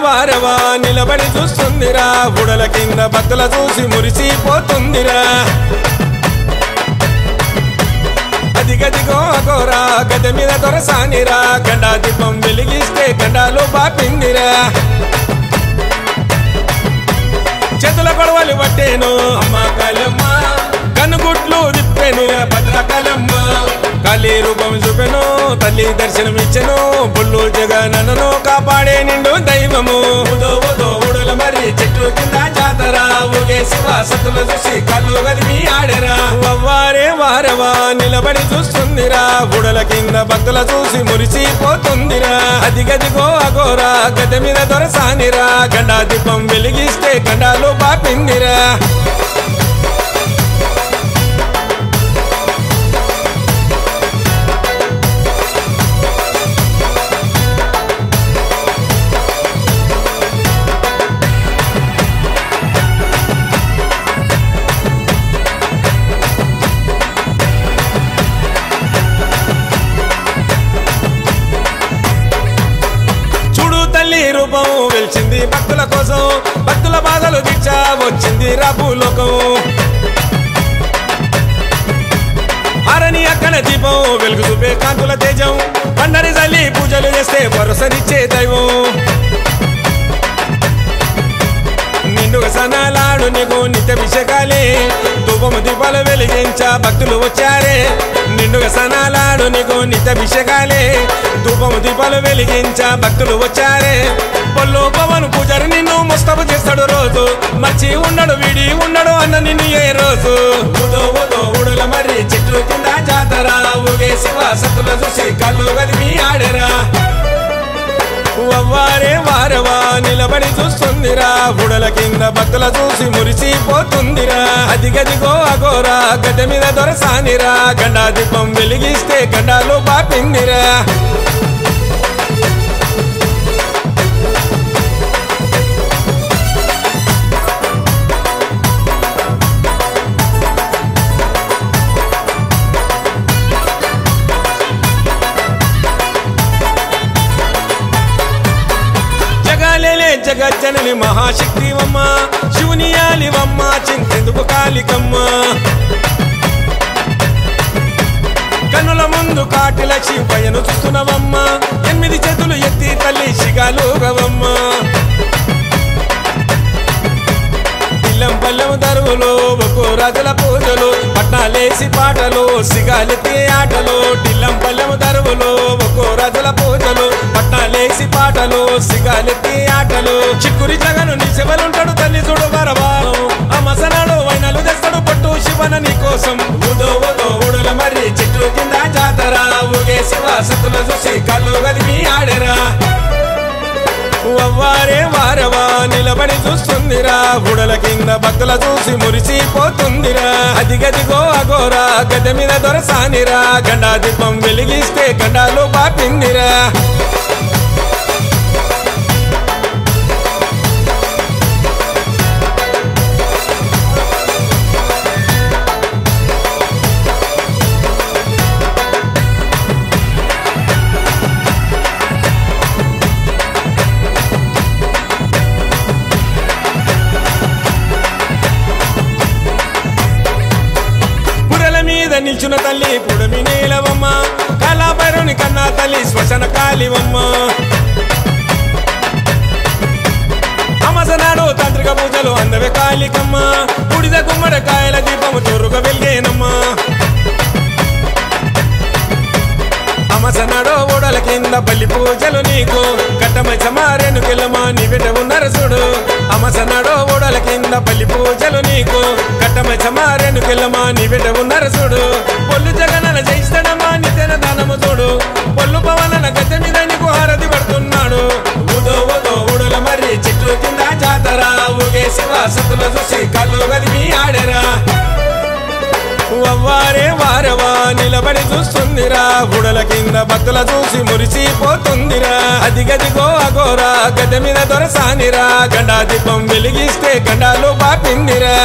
వారవా నిలబడి చూస్తుందిరా బుడల కింద భక్తుల చూసి మురిసిపోతుందిరా అదిగదిగో అగోరా గద మీద దొరసానిరా గండా దీపం వెలిగిస్తే గండాలు బాపిందిరా చేతుల గొడవలు పట్టేను అమ్మ కాళమ్మ కనుగుట్లు తిప్పెను భద్రకాళమ్మ కాళీ రూపం చూపెను తల్లి దర్శనమిచ్చెను బుల్లు జగనన్నను కాపాడే నిండు దైవము ఉడుల మరి చెట్టు కింద జాతర ఊగే శివ సతుల చూసి కళ్ళు గదిమి ఆడరా వవ్వారే వారవా నిలబడి చూస్తుందిరా బుడల కింద భక్తుల చూసి మురిసిపోతుందిరా అదిగదిగో అగోరా గద మీద దొరసానిరా గండా దీపం వెలిగిస్తే గండాలు బాపిందిరా రూపం వెలిచింది భక్తుల కోసం భక్తుల బాధలు దీక్ష వచ్చింది రాభూలోకం ఆరని అక్కన దీపం వెలుగు చూపే కాంతుల తేజం పండరి జల్లి పూజలు చేస్తే భరోసనిచ్చే దైవం నిండుగా సనాలాడు నీకు నిత్యాభిషేకాలే ధూపము దీపాలు వెలిగించా భక్తులు వచ్చారే నిండుగా సనాలాడు నీకు నిత్యాభిషేకాలే ధూపము దీపాలు వెలిగించా భక్తులు వచ్చారే పొల్లు పవన్ పూజారి నిన్ను ముస్తఫ చేస్తాడు రోజు మర్చి ఉండడు విడి ఉండడు అన్న నిన్ను ఏ రోజు ఉడుల మరి చెట్టు కింద జాతర ఊగే శివ సతుల చూసి కళ్ళు గదిమి ఆడరా వవ్వారే వారవా నిలబడి చూస్తుందిరా బుడల కింద భక్తుల చూసి మురిసిపోతుందిరా అదిగదిగో అగోరా గడ్డ మీద దొరసానిరా గండా దీపం వెలిగిస్తే గండాలు బాపిందిరా జగజ్జనని మహాశక్తివమ్మ శివుని యాలివమ్మ చింతెందుకు కాళికమ్మ కన్నుల ముందు కాటి లక్ష్మి పయను చూస్తున్నవమ్మ 8 చేతులు ఎత్తి తల్లి శిగాలుగవమ్మ పిల్లం పల్లెము దరువులు ఒక్కో రాజుల పూజలు పట్నాలేసి పాటలు సిగాలెత్తి ఆటలు టిల్లం పల్లెము దరువులు ఒక్కో రాజుల పూజలు పట్నాలేసి పాటలు సిగాలెత్తి ఆటలు చిక్కురి జగను నీ శివలుంటాడు తల్లి చూడు వరవా అమసనాడు వైనలు తెస్తాడు పట్టు శివన నీ కోసం ఉడుల మరి చెట్టు కింద జాతర ఊగే శివ సతుల చూసి కళ్ళు గదిమి ఆడరా వవ్వారే వారవా నిలబడి చూస్తుందిరా బుడల కింద భక్తుల చూసి మురిసిపోతుందిరా అదిగదిగో అగోరా గద మీద దొరసానిరా గండా దీపం వెలిగిస్తే గండాలు బాపిందిరా నిల్చున్న తల్లి పుడమి నీలవమ్మ కళాభైరుని కన్నా తల్లి శ్మశాన కాళివమ్మ అమసనాడు తాంత్రిక పూజలు అందవే కాళికమ్మ బుడిద గుమ్మడికాయల దీపము తోరుగా వెలిగేనమ్మ అమసనాడు ఓడల కింద బల్లి పూజలు నీకు కట్టమైసమారేను కెళ్ళమా నీ బిడ్డ నరసుడు అమసనాడు ఓడల కింద బల్లి పూజలు నీకు కట్టమైసమారేను కెళ్ళమా నీ బిడ్డ నరసుడు పొల్లు జగనన జయిస్తాడమ్మా నిత్యన దానము చూడు పొల్లు పవనన గద్దె మీద నీకు హారతి పడుతున్నాడు ఉడుల మరి చెట్టు కింద జాతర ఊగే శివ సతుల చూసి కళ్ళు గదిమి ఆడరా వవ్వారే వారవా నిలబడి చూస్తుందిరా బుడల కింద భక్తుల చూసి మురిసిపోతుందిరా అదిగదిగో అగోరా గడ్డ మీద దొరసానిరా గండా దీపం వెలిగిస్తే గండాలు బాపిందిరా